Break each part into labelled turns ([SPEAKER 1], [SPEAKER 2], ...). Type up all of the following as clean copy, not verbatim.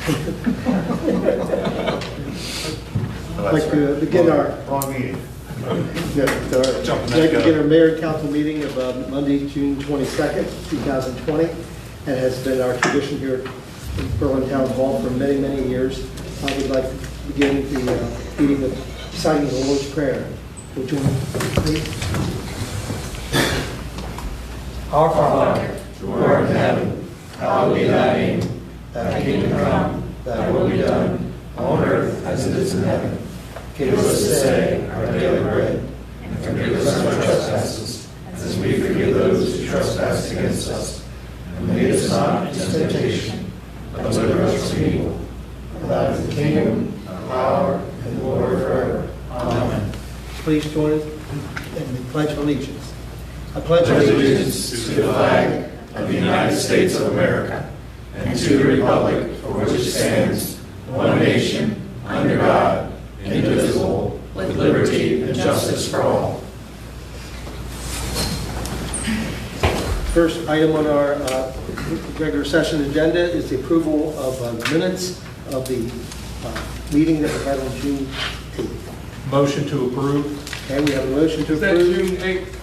[SPEAKER 1] I'd like to begin our
[SPEAKER 2] Wrong meeting.
[SPEAKER 1] begin our mayor and council meeting of Monday, June 22nd, 2020, and has been our tradition here in Berlin Town Hall for many, many years. I would like to begin the meeting with reciting the Lord's Prayer. Would you join me, please?
[SPEAKER 3] Our Father, who art in heaven, hallowed be thy name. Thy kingdom come, thy will be done, on earth as it is in heaven. Give us this day our daily bread, and forgive us our trespasses, as we forgive those who trespass against us. And lead us not into temptation, but deliver us from evil. For thine is the kingdom, the power, and the glory forever. Amen.
[SPEAKER 1] Please join us in the Pledge of Allegiance. I pledge
[SPEAKER 3] Allegiance to the flag of the United States of America, and to the republic for which it stands, one nation, under God, indivisible, with liberty and justice for all.
[SPEAKER 1] First item on our regular session agenda is the approval of minutes of the meeting that we had on June 8th.
[SPEAKER 2] Motion to approve.
[SPEAKER 1] Okay, we have a motion to
[SPEAKER 4] Is that
[SPEAKER 1] approve.
[SPEAKER 4] June 8th?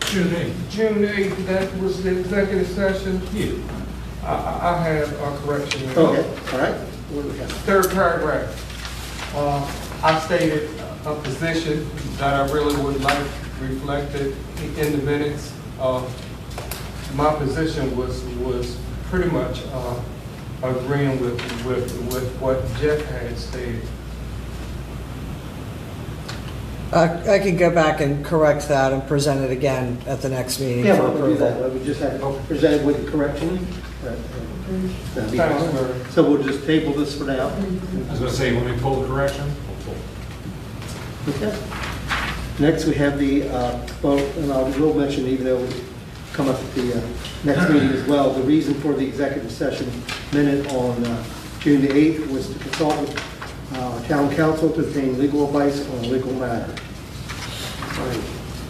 [SPEAKER 2] June 8th.
[SPEAKER 4] June 8th, that was the executive session?
[SPEAKER 2] Yeah.
[SPEAKER 4] I have a correction.
[SPEAKER 1] Okay, all right. What do we have?
[SPEAKER 4] Third paragraph. I stated a position that I really would like reflected in the minutes. My position was pretty much agreeing with what Jeff had stated.
[SPEAKER 5] I can go back and correct that and present it again at the next meeting
[SPEAKER 1] Yeah,
[SPEAKER 5] for
[SPEAKER 1] we'll do that.
[SPEAKER 5] approval.
[SPEAKER 1] We just have to present it with the correction. That'd be
[SPEAKER 4] Thanks,
[SPEAKER 1] fine.
[SPEAKER 4] Mary.
[SPEAKER 1] So we'll just table this for now.
[SPEAKER 2] I was going to say, when we pull the correction, we'll pull.
[SPEAKER 1] Okay. Next, we have the, well, and I will mention, even though it will come up at the next meeting as well, the reason for the executive session minute on June the 8th was to consult with our town council to obtain legal advice on a legal matter. All right.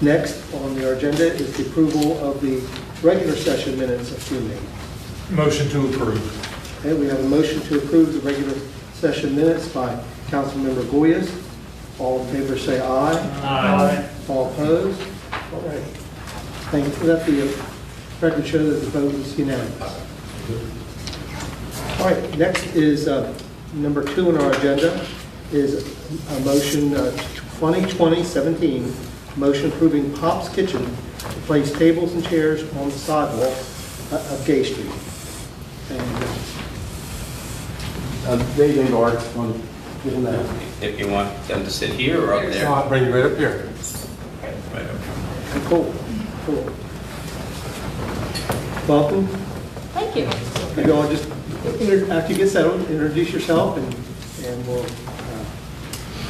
[SPEAKER 1] Next on our agenda is the approval of the regular session minutes of June 8th.
[SPEAKER 2] Motion to approve.
[SPEAKER 1] Okay, we have a motion to approve the regular session minutes by Councilmember Goyas. All in favor say aye.
[SPEAKER 2] Aye.
[SPEAKER 1] All opposed? All right. Thank you for that. The record show that the vote was unanimous. All right, next is number 2 on our agenda is a motion 2020-17, motion approving Pop's Kitchen to place tables and chairs on the sidewalk of Gay Street. And Dave and Art, want to give them that?
[SPEAKER 6] If you want them to sit here or up there.
[SPEAKER 2] I'll bring you right up here.
[SPEAKER 6] Right up.
[SPEAKER 1] Cool, cool. Welcome.
[SPEAKER 7] Thank you.
[SPEAKER 1] You all just, after you get settled, introduce yourself and we'll,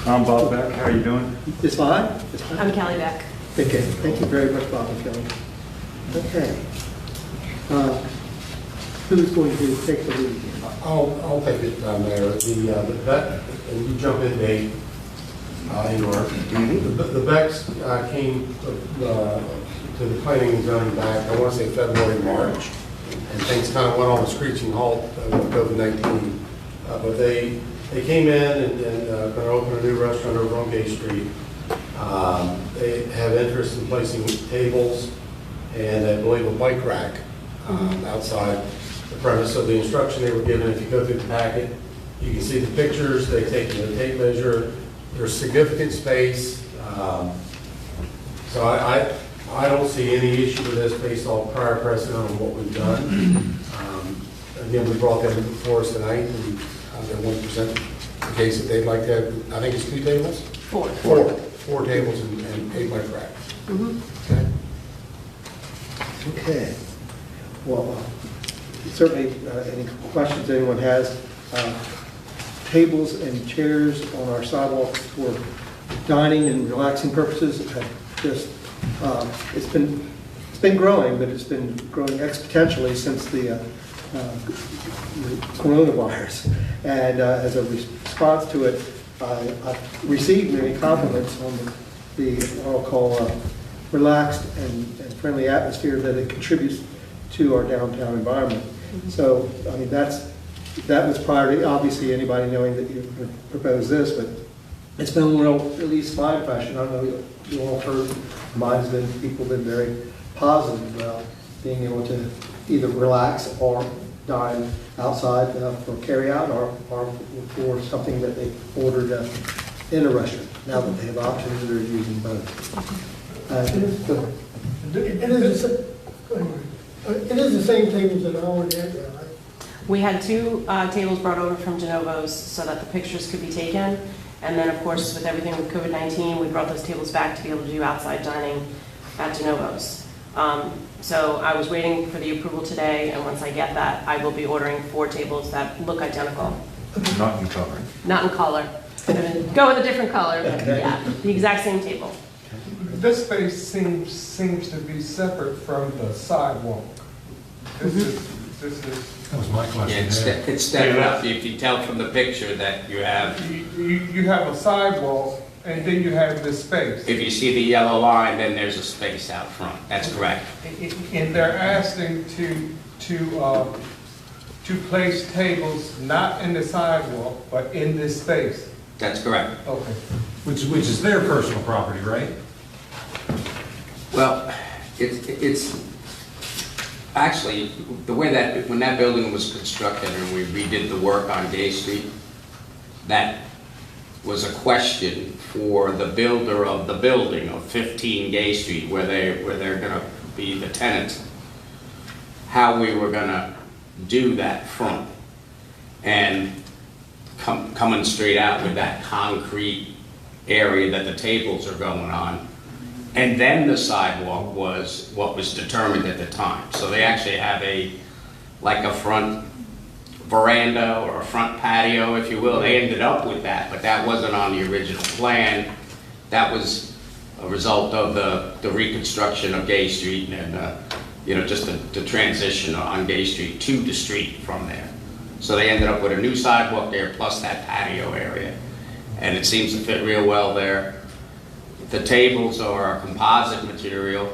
[SPEAKER 8] I'm Bob Beck. How are you doing?
[SPEAKER 1] it's fine? It's fine?
[SPEAKER 7] I'm Kelly Beck.
[SPEAKER 1] Okay, thank you very much, Bob and Kelly. Okay. Who's going to take the lead here?
[SPEAKER 9] I'll take it, Mayor. The vet, and you jump in, Dave, the Becks came to the planning and zoning back, I want to say February, March, and things kind of went on a screeching halt with COVID-19. But they came in and going to open a new restaurant over on Gay Street. They have interest in placing tables and I believe a bike rack outside the premise. So the instruction they were given, if you go through the packet, you can see the pictures. They've taken the tape measure. There's significant space. So I don't see any issue with this based on prior precedent on what we've done. Again, we brought them before us tonight, and they want to present the case that they'd like to have. I think it's 2 tables?
[SPEAKER 7] 4.
[SPEAKER 9] 4 tables and 8 bike racks. Okay.
[SPEAKER 1] Okay. Well, certainly any questions anyone has, tables and chairs on our sidewalks for dining and relaxing purposes have just, it's been growing, but it's been growing exponentially since the coronavirus. And as a response to it, I've received many compliments on the what I'll call relaxed and friendly atmosphere that it contributes to our downtown environment. So, I mean, that's That was prior to, obviously, anybody knowing that you proposed this, but it's been real, at least my impression, I don't know, you all heard, mine's been, people have been very positive about being able to either relax or dine outside for carryout or for something that they ordered in a restaurant. Now that they have options, they're using both.
[SPEAKER 7] It is the same tables that are already out there, right?
[SPEAKER 10] We had two tables brought over from Genovo's so that the pictures could be taken. And then, of course, with everything with COVID-19, we brought those tables back to be able to do outside dining at Genovo's. So I was waiting for the approval today, and once I get that, I will be ordering 4 tables that look identical.
[SPEAKER 8] Not in color.
[SPEAKER 10] Not in color. I'm gonna go with a different color, but yeah, the exact same table.
[SPEAKER 4] This space seems to be separate from the sidewalk. This is,
[SPEAKER 2] That was my
[SPEAKER 6] Yeah,
[SPEAKER 2] question.
[SPEAKER 6] it's stepped up. If you tell from the picture that you have,
[SPEAKER 4] you have a sidewalk, and then you have this space.
[SPEAKER 6] if you see the yellow line, then there's a space out front. That's correct.
[SPEAKER 4] And they're asking to place tables not in the sidewalk, but in this space.
[SPEAKER 6] That's correct.
[SPEAKER 4] Okay.
[SPEAKER 2] Which is their personal property, right?
[SPEAKER 6] Well, it's actually, the way that, when that building was constructed and we redid the work on Gay Street, that was a question for the builder of the building of 15 Gay Street, where they're gonna be the tenants, how we were gonna do that front. And coming straight out with that concrete area that the tables are going on. And then the sidewalk was what was determined at the time. So they actually have like a front veranda or a front patio, if you will. They ended up with that, but that wasn't on the original plan. That was a result of the reconstruction of Gay Street and, just the transition on Gay Street to the street from there. So they ended up with a new sidewalk there plus that patio area. And it seems to fit real well there. The tables are a composite material.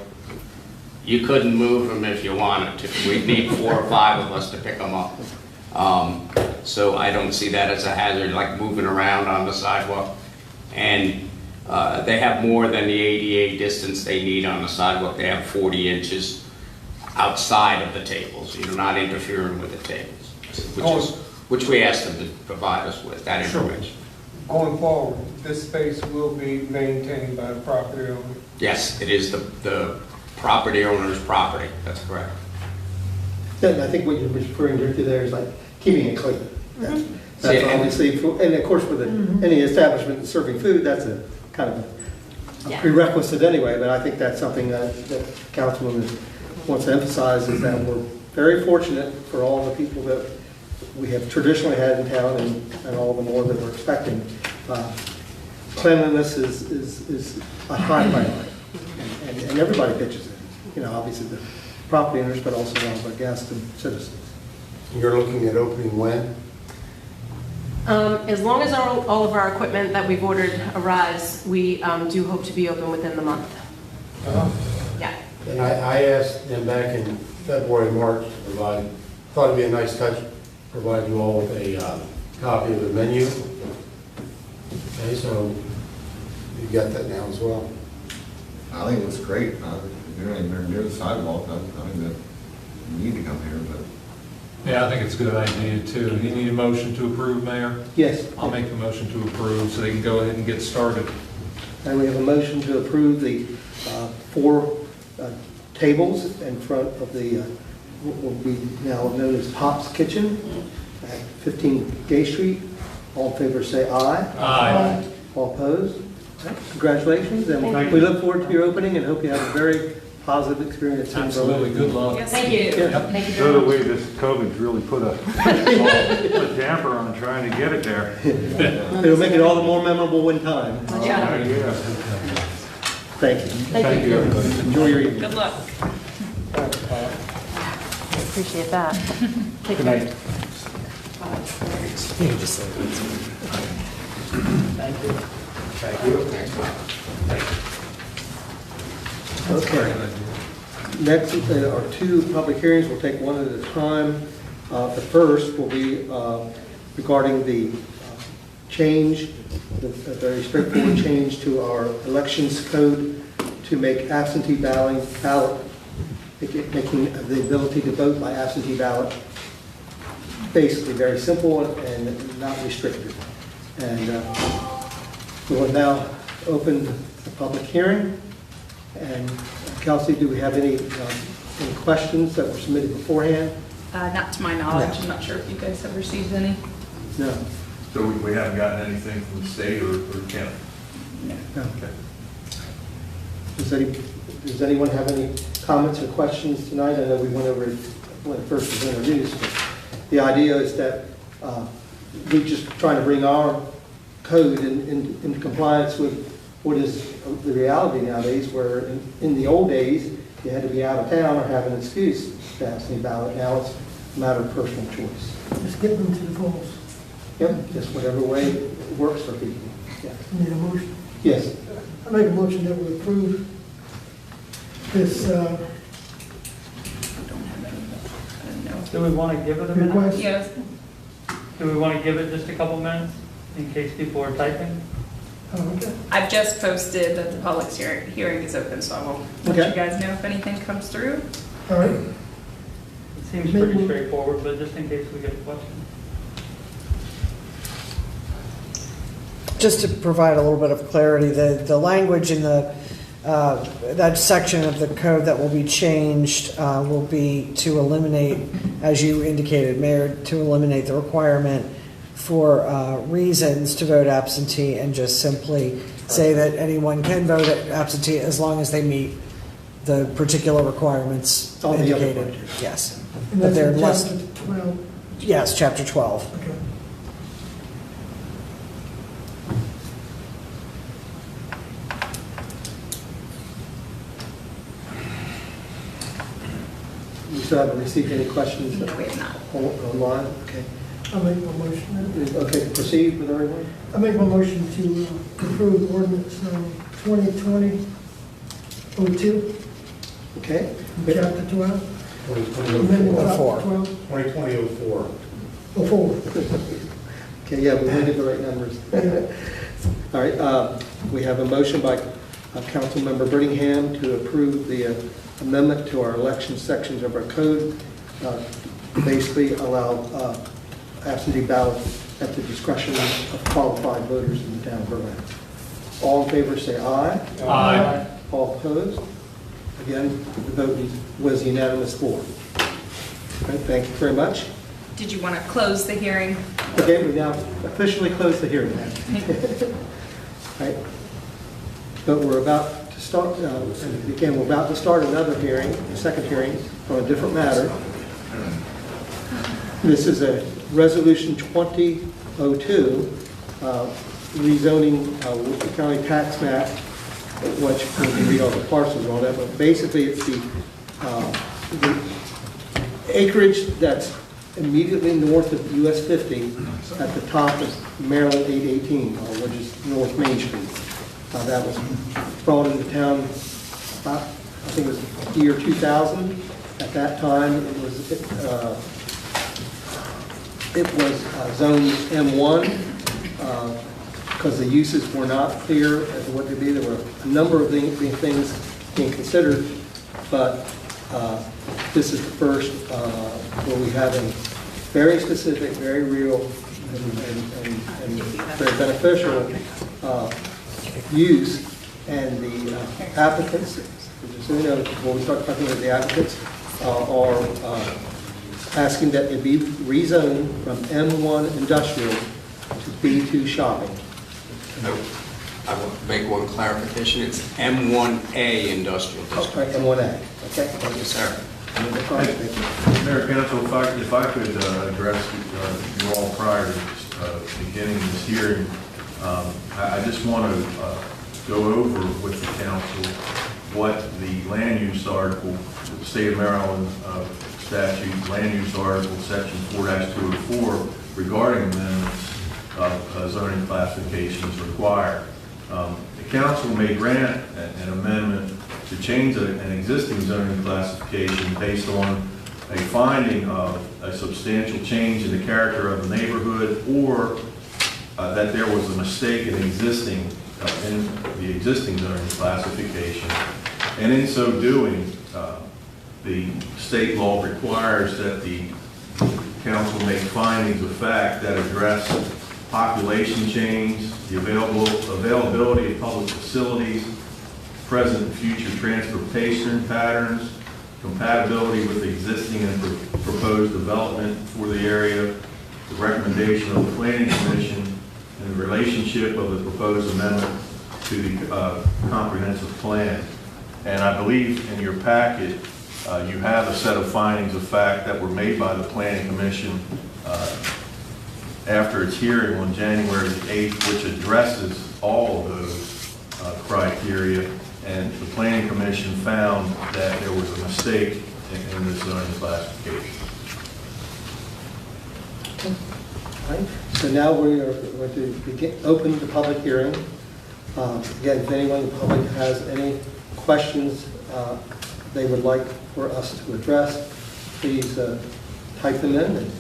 [SPEAKER 6] You couldn't move them if you wanted to. We'd need 4 or 5 of us to pick them up. So I don't see that as a hazard, like moving around on the sidewalk. And they have more than the ADA distance they need on the sidewalk. They have 40 inches outside of the tables. You're not interfering with the tables, which we asked them to provide us with, that information.
[SPEAKER 4] Going forward, this space will be maintained by the property owner.
[SPEAKER 6] Yes, it is the property owner's property, that's correct.
[SPEAKER 1] And I think what you're referring to there is like keeping it clean. That's
[SPEAKER 6] Yeah,
[SPEAKER 1] obviously, and of course, with any establishment serving food, that's a kind of a
[SPEAKER 10] Yeah.
[SPEAKER 1] prerequisite anyway, but I think that's something that Councilwoman wants to emphasize, is that we're very fortunate for all the people that we have traditionally had in town and all the more that we're expecting. Cleanliness is a high priority, and everybody pitches in. Obviously the property owners, but also all of our guests and citizens.
[SPEAKER 9] You're looking at opening when?
[SPEAKER 10] As long as all of our equipment that we've ordered arrives, we do hope to be open within the month. Yeah.
[SPEAKER 9] And I asked them back in February, March to provide, thought it'd be a nice touch, provide you all with a copy of the menu. Okay, so you got that now as well.
[SPEAKER 3] I think it looks great. You're anywhere near the sidewalk. I think that you need to come here, but.
[SPEAKER 2] Yeah, I think it's a good idea too. Do you need a motion to approve, Mayor?
[SPEAKER 1] Yes.
[SPEAKER 2] I'll make the motion to approve so they can go ahead and get started.
[SPEAKER 1] And we have a motion to approve the 4 tables in front of the, what will be now known as Pop's Kitchen at 15 Gay Street. All in favor say aye.
[SPEAKER 2] Aye.
[SPEAKER 1] All opposed? Congratulations, and
[SPEAKER 10] Thank you.
[SPEAKER 1] we look forward to your opening and hope you have a very positive experience. in
[SPEAKER 2] Absolutely, good luck.
[SPEAKER 10] Thank you.
[SPEAKER 1] Yeah.
[SPEAKER 10] Thank you
[SPEAKER 8] So
[SPEAKER 10] very
[SPEAKER 8] the
[SPEAKER 10] much.
[SPEAKER 8] way this COVID's really put a damper on trying to get it there.
[SPEAKER 1] It'll make it all the more memorable in time.
[SPEAKER 10] Yeah.
[SPEAKER 8] Yeah.
[SPEAKER 1] Thank you.
[SPEAKER 2] Thank you, everybody.
[SPEAKER 1] Enjoy your evening.
[SPEAKER 10] Good luck. Appreciate that. Take
[SPEAKER 2] Good
[SPEAKER 10] care.
[SPEAKER 2] night.
[SPEAKER 1] Okay. Next are 2 public hearings. We'll take one at a time. The first will be regarding the change, the very straightforward change to our elections code to make absentee ballot, making the ability to vote by absentee ballot basically very simple and not restricted. And we will now open the public hearing. And Kelsey, do we have any questions that were submitted beforehand?
[SPEAKER 11] Not to my knowledge.
[SPEAKER 5] No.
[SPEAKER 11] I'm not sure if you guys have received any.
[SPEAKER 1] No.
[SPEAKER 8] So we haven't gotten anything from the state or county?
[SPEAKER 1] No.
[SPEAKER 8] Okay.
[SPEAKER 1] Does anyone have any comments or questions tonight? I know we went over it when it first was introduced. But the idea is that we're just trying to bring our code in compliance with what is the reality nowadays, where in the old days, you had to be out of town or have an excuse to absentee ballot. Now it's a matter of personal choice.
[SPEAKER 7] Just get them to the polls.
[SPEAKER 1] Yep, just whatever way works for people. Yeah.
[SPEAKER 7] Need a motion?
[SPEAKER 1] Yes.
[SPEAKER 7] I make a motion that we approve this
[SPEAKER 11] I don't have any. I don't know.
[SPEAKER 3] Do we want to give it a minute?
[SPEAKER 7] request.
[SPEAKER 11] Yes.
[SPEAKER 3] Do we want to give it just a couple minutes in case people are typing?
[SPEAKER 7] Okay.
[SPEAKER 11] I've just posted that the public hearing is open, so I will let
[SPEAKER 1] Okay.
[SPEAKER 11] you guys know if anything comes through.
[SPEAKER 7] All right.
[SPEAKER 3] It seems pretty straightforward, but just in case we get a question.
[SPEAKER 5] Just to provide a little bit of clarity, the language in that section of the code that will be changed will be to eliminate, as you indicated, Mayor, to eliminate the requirement for reasons to vote absentee and just simply say that anyone can vote absentee as long as they meet the particular requirements
[SPEAKER 1] All the other
[SPEAKER 5] indicated.
[SPEAKER 1] criteria.
[SPEAKER 5] Yes.
[SPEAKER 7] And
[SPEAKER 5] But
[SPEAKER 7] that's
[SPEAKER 5] they're
[SPEAKER 7] in
[SPEAKER 5] less,
[SPEAKER 7] chapter 12.
[SPEAKER 5] yes, chapter 12.
[SPEAKER 7] Okay.
[SPEAKER 1] You still haven't received any questions
[SPEAKER 11] No, we have not.
[SPEAKER 1] online? Okay.
[SPEAKER 7] I make my motion.
[SPEAKER 1] Okay, proceed with everyone.
[SPEAKER 7] I make my motion to approve ordinance 2020-02,
[SPEAKER 1] Okay.
[SPEAKER 7] chapter 12.
[SPEAKER 9] 2020-04.
[SPEAKER 7] Amendment chapter
[SPEAKER 5] 04.
[SPEAKER 7] 12.
[SPEAKER 9] 2020-04.
[SPEAKER 7] 04.
[SPEAKER 1] Okay, yeah, we needed the right numbers. All right, we have a motion by Councilmember Brittingham to approve the amendment to our election sections of our code, basically allow absentee ballot at the discretion of qualified voters in the town of Berlin. All in favor, say aye.
[SPEAKER 2] Aye.
[SPEAKER 1] All opposed? Again, the vote was unanimous for. Okay, thank you very much.
[SPEAKER 11] Did you want to close the hearing?
[SPEAKER 1] Okay, we now officially close the hearing. Right. But we're about to start, and again, we're about to start another hearing, a second hearing on a different matter. This is a resolution 2002, rezoning Worcester County tax map, which you can read all the parcels on that, but basically it's the acreage that's immediately north of US 50 at the top of Maryland 818, which is North Main Street. That was brought into town about, I think it was the year 2000. At that time, it was zoned M1 because the uses were not clear as to what to be. There were a number of things being considered, but this is the first where we have a very specific, very real, and very beneficial use. And the applicants, just so you know, before we start talking about the applicants, are asking that it be rezoned from M1 industrial to B2 shopping.
[SPEAKER 6] I will make one clarification. It's M1A Industrial District.
[SPEAKER 1] M1A, okay?
[SPEAKER 6] Thank you, sir.
[SPEAKER 8] Mayor, Council, if I could address you all prior to beginning this hearing, I just want to go over with the council what the land use article, the state of Maryland statute, land use article, section 4-204, regarding amendments of zoning classifications require. The council may grant an amendment to change an existing zoning classification based on a finding of a substantial change in the character of the neighborhood, or that there was a mistake in the existing zoning classification. And in so doing, the state law requires that the council make findings of fact that address population change, the availability of public facilities, present and future transportation patterns, compatibility with existing and proposed development for the area, the recommendation of the planning commission, and the relationship of the proposed amendment to the comprehensive plan. And I believe in your packet, you have a set of findings of fact that were made by the planning commission after its hearing on January the 8th, which addresses all of those criteria. And the planning commission found that there was a mistake in the zoning classification.
[SPEAKER 1] Right. So now we are going to open the public hearing. Again, if anyone in the public has any questions they would like for us to address, please type them in, and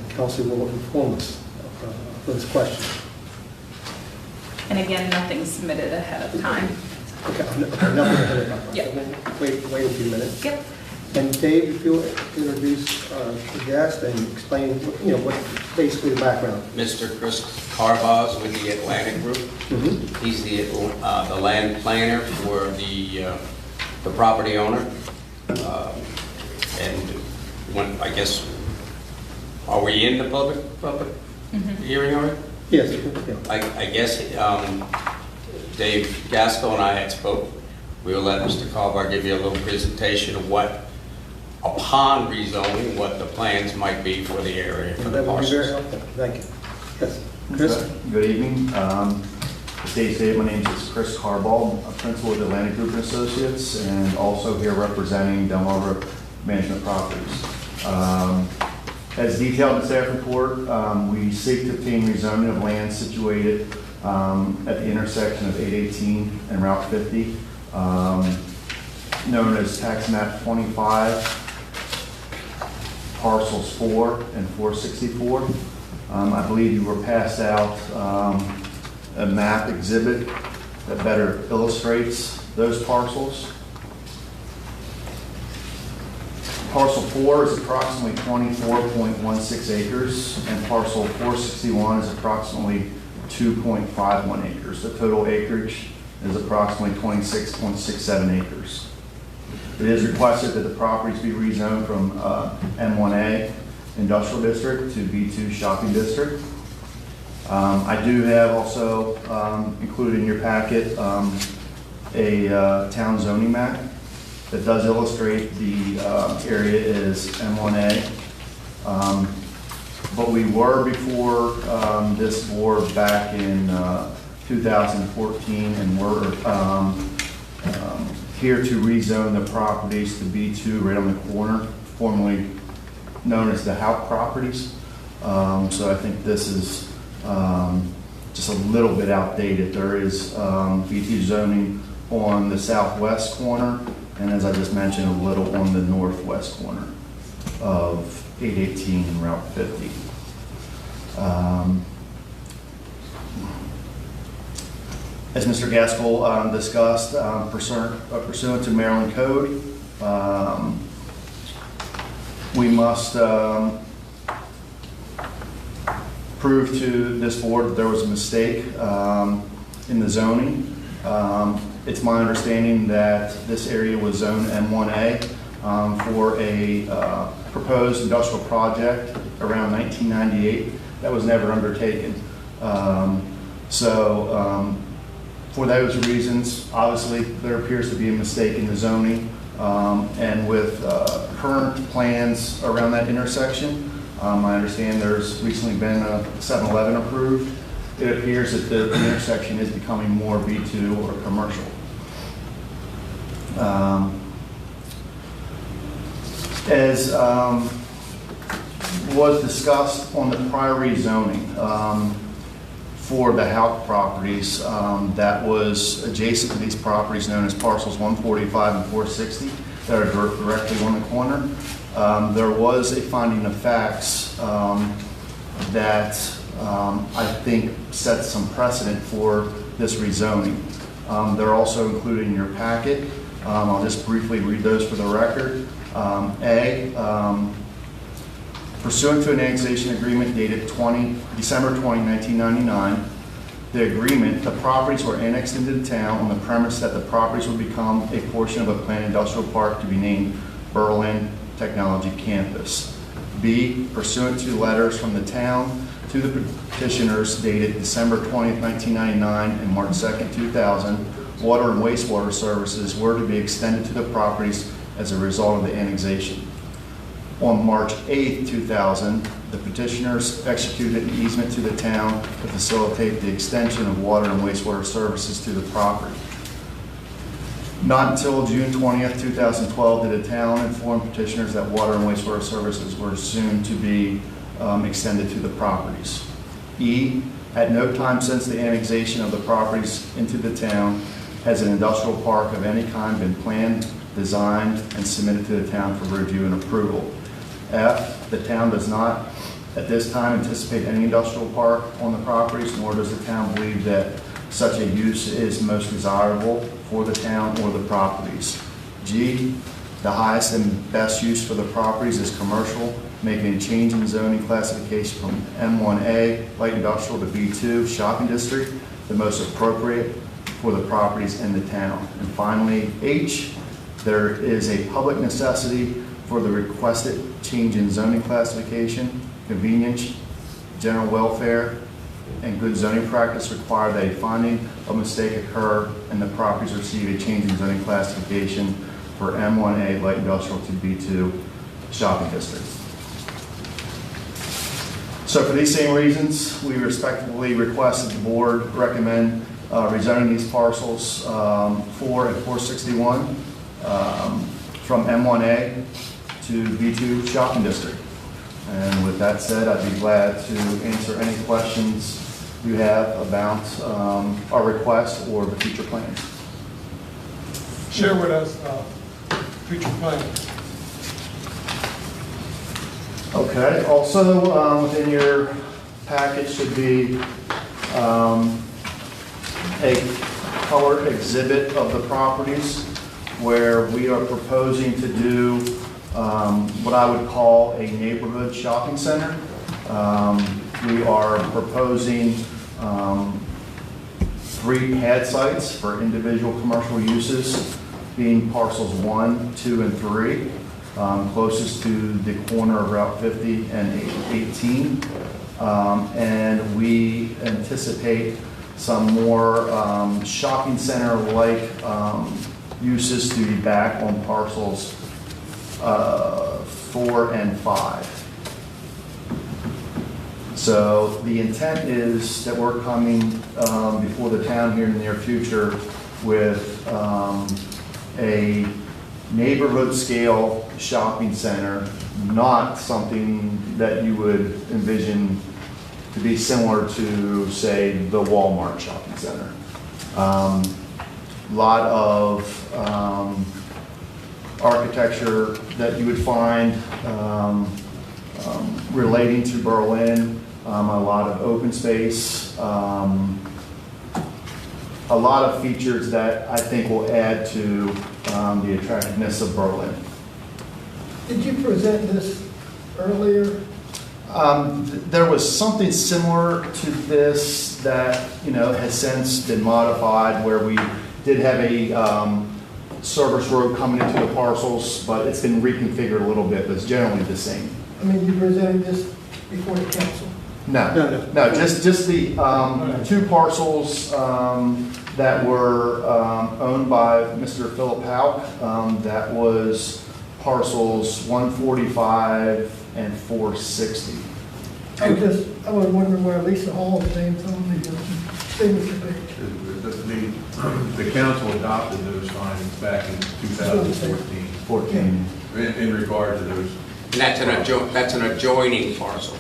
[SPEAKER 1] council will inform us of those questions.
[SPEAKER 11] And again, nothing's submitted ahead of time.
[SPEAKER 1] Okay, nothing ahead of time.
[SPEAKER 11] Yep.
[SPEAKER 1] Wait a few minutes.
[SPEAKER 11] Yep.
[SPEAKER 1] And Dave, if you'll introduce the guest and explain, what basically the background.
[SPEAKER 6] Mr. Chris Carbaz with the Atlantic Group.
[SPEAKER 1] Mm-hmm.
[SPEAKER 6] He's the land planner for the property owner. And when, I guess, are we in the public hearing already?
[SPEAKER 1] Yes. Yeah.
[SPEAKER 6] I guess Dave Gaskell and I had spoke. We'll let Mr. Carbar give you a little presentation of what, upon rezoning, what the plans might be for the area, for the
[SPEAKER 1] That would be very
[SPEAKER 6] parcels.
[SPEAKER 1] helpful. Thank you. Yes. Chris?
[SPEAKER 12] Good evening. As Dave stated, my name is Chris Carball, a principal with Atlantic Group and Associates, and also here representing Delmarva Management Properties. As detailed in the staff report, we seek to obtain rezoning of land situated at the intersection of 818 and Route 50, known as tax map 25, parcels 4 and 464. I believe you were passed out a map exhibit that better illustrates those parcels. Parcel 4 is approximately 24.16 acres, and parcel 461 is approximately 2.51 acres. The total acreage is approximately 26.67 acres. It is requested that the properties be rezoned from M1A Industrial District to B2 Shopping District. I do have also included in your packet a town zoning map that does illustrate the area is M1A. But we were before this board back in 2014, and we're here to rezone the properties to B2 right on the corner, formerly known as the Houck properties. So I think this is just a little bit outdated. There is B2 zoning on the southwest corner, and as I just mentioned, a little on the northwest corner of 818 and Route 50. As Mr. Gaskell discussed, pursuant to Maryland Code, we must prove to this board that there was a mistake in the zoning. It's my understanding that this area was zoned M1A for a proposed industrial project around 1998 that was never undertaken. For those reasons, obviously, there appears to be a mistake in the zoning. And with current plans around that intersection, I understand there's recently been a 7-Eleven approved. It appears that the intersection is becoming more B2 or commercial. As was discussed on the prior rezoning for the Houck properties that was adjacent to these properties known as parcels 145 and 460, that are directly on the corner. There was a finding of facts that I think sets some precedent for this rezoning. They're also included in your packet. I'll just briefly read those for the record. Pursuant to an annexation agreement dated December 20, 1999, the agreement, the properties were annexed into the town on the premise that the properties would become a portion of a planned industrial park to be named Berlin Technology Campus. B, pursuant to letters from the town to the petitioners dated December 20, 1999 and March 2, 2000, water and wastewater services were to be extended to the properties as a result of the annexation. On March 8, 2000, the petitioners executed an easement to the town to facilitate the extension of water and wastewater services to the property. Not until June 20th, 2012 did the town inform petitioners that water and wastewater services were soon to be extended to the properties. E, at no time since the annexation of the properties into the town has an industrial park of any kind been planned, designed, and submitted to the town for review and approval. F, the town does not at this time anticipate any industrial park on the properties, nor does the town believe that such a use is most desirable for the town or the properties. G, the highest and best use for the properties is commercial, making a change in zoning classification from M1A, light industrial, to B2, shopping district, the most appropriate for the properties in the town. And finally, H, there is a public necessity for the requested change in zoning classification, convenience, general welfare, and good zoning practice require that a finding of mistake occur and the properties receive a change in zoning classification for M1A light industrial to B2 shopping district. So for these same reasons, we respectfully request that the board recommend rezoning these parcels 4 and 461 from M1A to B2 shopping district. And with that said, I'd be glad to answer any questions you have about our request or the future plans.
[SPEAKER 4] Share with us future plans.
[SPEAKER 12] Okay, also within your package should be a color exhibit of the properties where we are proposing to do what I would call a neighborhood shopping center. We are proposing 3 pad sites for individual commercial uses, being parcels 1, 2, and 3, closest to the corner of Route 50 and 18. And we anticipate some more shopping center-like uses to be back on parcels 4 and 5. So the intent is that we're coming before the town here in the near future with a neighborhood scale shopping center, not something that you would envision to be similar to, say, the Walmart shopping center. A lot of architecture that you would find relating to Berlin, a lot of open space, a lot of features that I think will add to the attractiveness of Berlin.
[SPEAKER 7] Did you present this earlier?
[SPEAKER 12] There was something similar to this that, has since been modified, where we did have a service road coming into the parcels, but it's been reconfigured a little bit, but it's generally the same.
[SPEAKER 7] I mean, you presented this before the council?
[SPEAKER 12] No, just the 2 parcels that were owned by Mr. Philip Hauk. That was parcels 145 and 460.
[SPEAKER 7] I was wondering where Lisa Hall's name's on the signature page.
[SPEAKER 8] The council adopted those findings back in 2014 in regard to those.
[SPEAKER 6] And that's an adjoining parcel.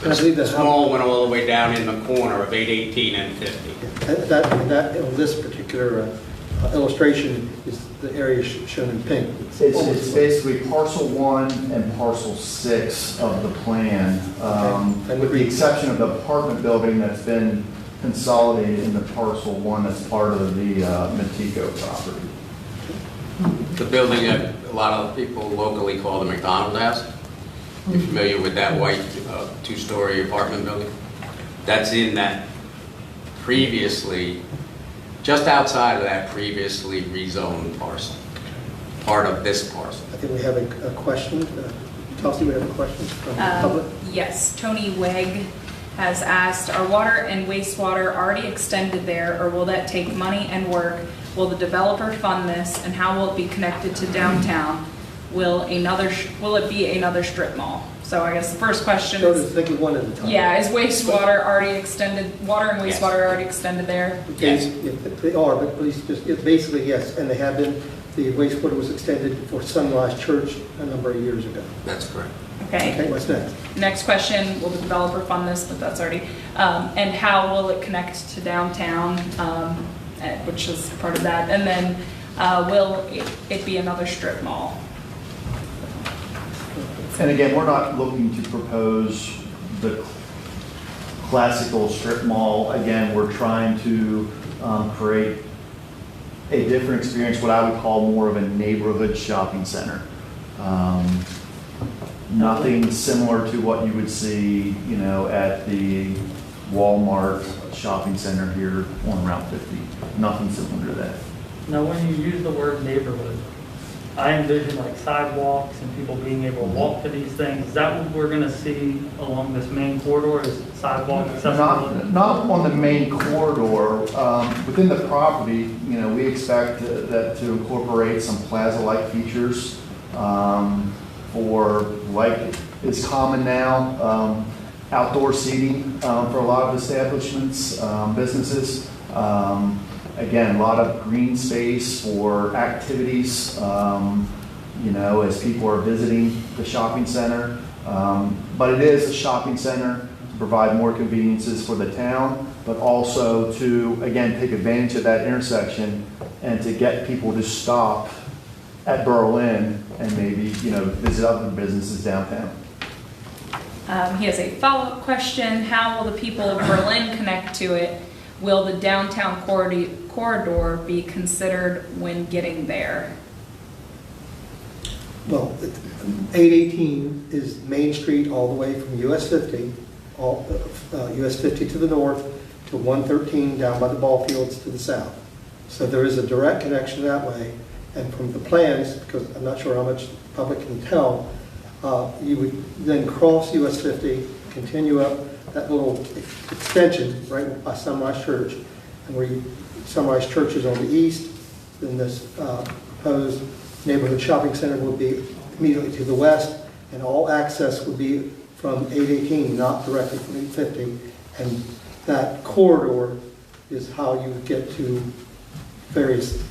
[SPEAKER 1] I believe
[SPEAKER 6] The small one all the way down in the corner of 818 and 50.
[SPEAKER 1] That on this particular illustration is the area shown in pink.
[SPEAKER 12] It's basically parcel 1 and parcel 6 of the plan,
[SPEAKER 1] Okay.
[SPEAKER 12] with the exception of the apartment building that's been consolidated into parcel 1 that's part of the Matico property.
[SPEAKER 6] The building that a lot of people locally call the McDonald House. You're familiar with that white two-story apartment building? That's in that previously, just outside of that previously rezoned parcel, part of this parcel.
[SPEAKER 1] I think we have a question. Chelsea, we have a question from the public?
[SPEAKER 11] Yes, Tony Wegg has asked, are water and wastewater already extended there, or will that take money and work? Will the developer fund this, and how will it be connected to downtown? Will it be another strip mall? So I guess the first question
[SPEAKER 1] Sort of
[SPEAKER 11] is,
[SPEAKER 1] thinking one at a time.
[SPEAKER 11] yeah, is wastewater already extended, water and
[SPEAKER 6] Yes.
[SPEAKER 11] wastewater already extended there?
[SPEAKER 1] Yes, they are, but please just, basically, yes, and they have been. The wastewater was extended for Sunrise Church a number of years ago.
[SPEAKER 6] That's correct.
[SPEAKER 11] Okay.
[SPEAKER 1] Okay, what's next?
[SPEAKER 11] Next question, will the developer fund this? But that's already, and how will it connect to downtown, which is part of that? And then will it be another strip mall?
[SPEAKER 12] And again, we're not looking to propose the classical strip mall. Again, we're trying to create a different experience, what I would call more of a neighborhood shopping center. Nothing similar to what you would see, you know, at the Walmart shopping center here on Route 50. Nothing similar to that.
[SPEAKER 13] Now, when you use the word neighborhood, I envision like sidewalks and people being able to walk to these things. Is that what we're gonna see along this main corridor, is sidewalk accessibility?
[SPEAKER 12] Not on the main corridor. Within the property, you know, we expect that to incorporate some plaza-like features for, like is common now, outdoor seating for a lot of establishments, businesses. Again, a lot of green space for activities, you know, as people are visiting the shopping center. But it is a shopping center to provide more conveniences for the town, but also to, again, take advantage of that intersection and to get people to stop at Berlin and maybe, you know, visit other businesses downtown.
[SPEAKER 11] He has a follow-up question. How will the people of Berlin connect to it? Will the downtown corridor be considered when getting there?
[SPEAKER 1] Well, 818 is Main Street all the way from US 50, US 50 to the north to 113 down by the ball fields to the south. So there is a direct connection that way. And from the plans, because I'm not sure how much the public can tell, you would then cross US 50, continue up that little extension right by Sunrise Church, and where Sunrise Church is on the east, then this proposed neighborhood shopping center would be immediately to the west, and all access would be from 818, not directly from 850. And that corridor is how you get to various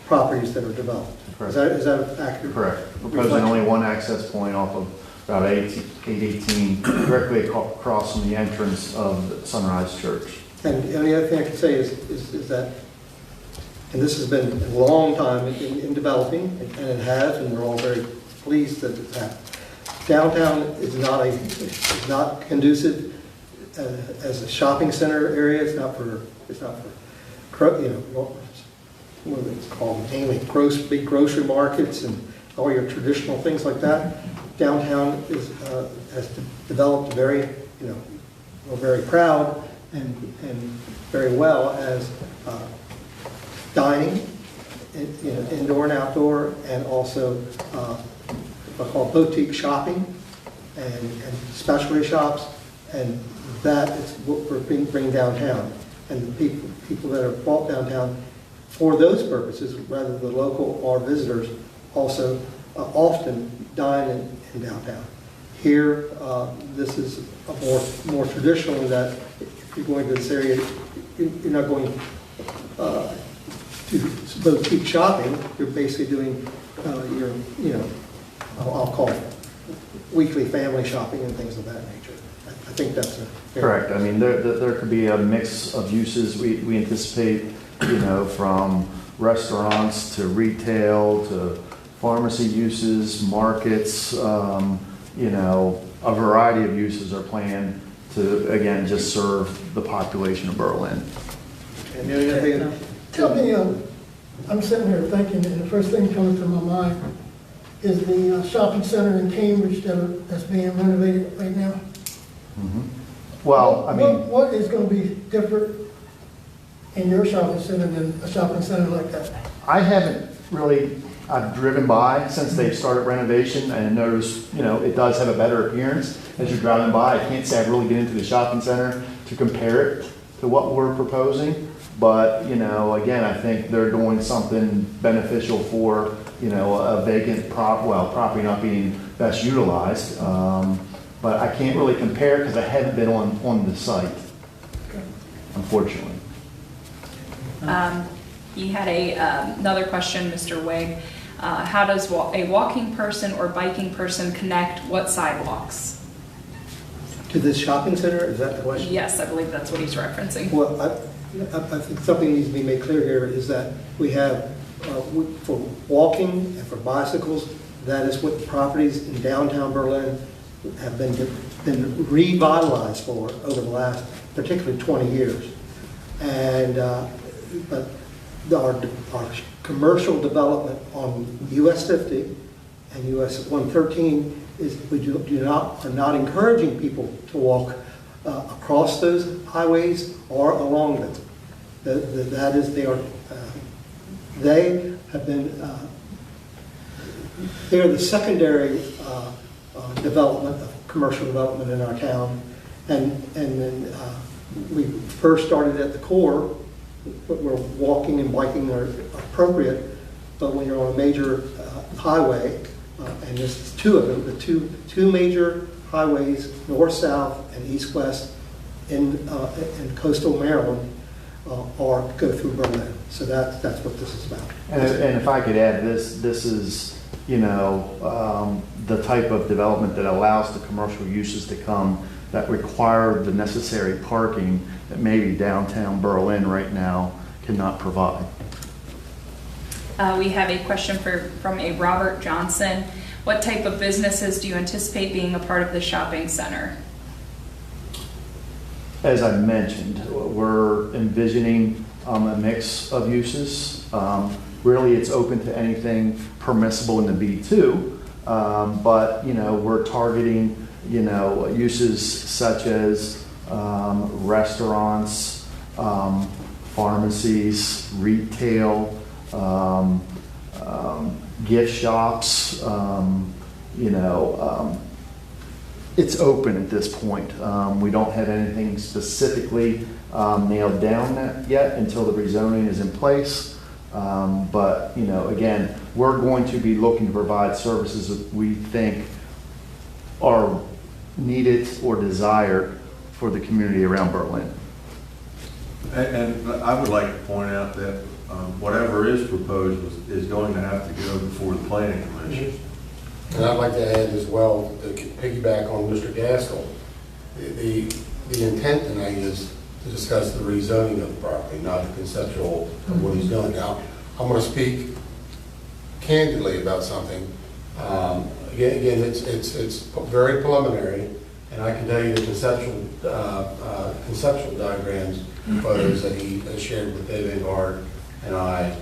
[SPEAKER 1] properties that are developed. Is that accurate?
[SPEAKER 12] Correct. Proposing only one access point off of Route 818, directly across from the entrance of Sunrise Church.
[SPEAKER 1] And the only other thing I can say is that, and this has been a long time in developing, and it has, and we're all very pleased that it's happened. Downtown is not conducive as a shopping center area. It's not for you know, what it's called, mainly big grocery markets and all your traditional things like that. Downtown has developed very, you know, we're very proud and very well as dining, you know, indoor and outdoor, and also what I call boutique shopping and specialty shops, and that is what we're bringing downtown. And the people that are brought downtown for those purposes, rather the local or visitors, also often dine in downtown. Here, this is a more traditional in that if you're going to this area, you're not going to boutique shopping. You're basically doing your, you know, I'll call it weekly family shopping and things of that nature. I think that's
[SPEAKER 12] Correct. I mean, there could be a mix of uses. We anticipate, you know, from restaurants to retail to pharmacy uses, markets, you know, a variety of uses are planned to, again, just serve the population of Berlin.
[SPEAKER 1] And the other thing,
[SPEAKER 7] Tell me, I'm sitting here thinking, and the first thing coming to my mind is the shopping center in Cambridge that's being renovated right now.
[SPEAKER 12] Well, I mean,
[SPEAKER 7] What is going to be different in your shopping center than a shopping center like that?
[SPEAKER 12] I haven't really, I've driven by since they've started renovation and noticed, you know, it does have a better appearance as you're driving by. I can't say I've really been into the shopping center to compare it to what we're proposing. But, you know, again, I think they're doing something beneficial for, you know, a vacant property not being best utilized. But I can't really compare because I haven't been on the site, unfortunately.
[SPEAKER 11] He had another question, Mr. Wig. How does a walking person or biking person connect what sidewalks?
[SPEAKER 1] to this shopping center, is that the question?
[SPEAKER 11] Yes, I believe that's what he's referencing.
[SPEAKER 1] Well, I think something needs to be made clear here is that we have, for walking and for bicycles, that is what the properties in downtown Berlin have been revitalized for over the last, particularly 20 years. And, but our commercial development on US 50 and US 113 is we are not encouraging people to walk across those highways or along them. That is, they have been, they are the secondary development of commercial development in our town. And then we first started at the core, where walking and biking are appropriate, but when you're on a major highway, and there's two of them, the two major highways, north-south and east-west in coastal Maryland, go through Berlin. So that's what this is about.
[SPEAKER 12] And if I could add, this is, you know, the type of development that allows the commercial uses to come that require the necessary parking that maybe downtown Berlin right now cannot provide.
[SPEAKER 11] We have a question from a Robert Johnson. What type of businesses do you anticipate being a part of the shopping center?
[SPEAKER 12] As I mentioned, we're envisioning a mix of uses. Really, it's open to anything permissible in the B2, but, you know, we're targeting, you know, uses such as restaurants, pharmacies, retail, gift shops, you know, it's open at this point. We don't have anything specifically nailed down yet until the rezoning is in place. But, you know, again, we're going to be looking to provide services that we think are needed or desired for the community around Berlin.
[SPEAKER 8] And I would like to point out that whatever is proposed is going to have to go before the planning commission.
[SPEAKER 9] And I'd like to add as well, to piggyback on Mr. Gaskell, the intent tonight is to discuss the rezoning of the property, not the conceptual of what he's doing. Now, I'm going to speak candidly about something. Again, it's very preliminary, and I can tell you the conceptual diagrams and photos that he has shared with Dave Engard and I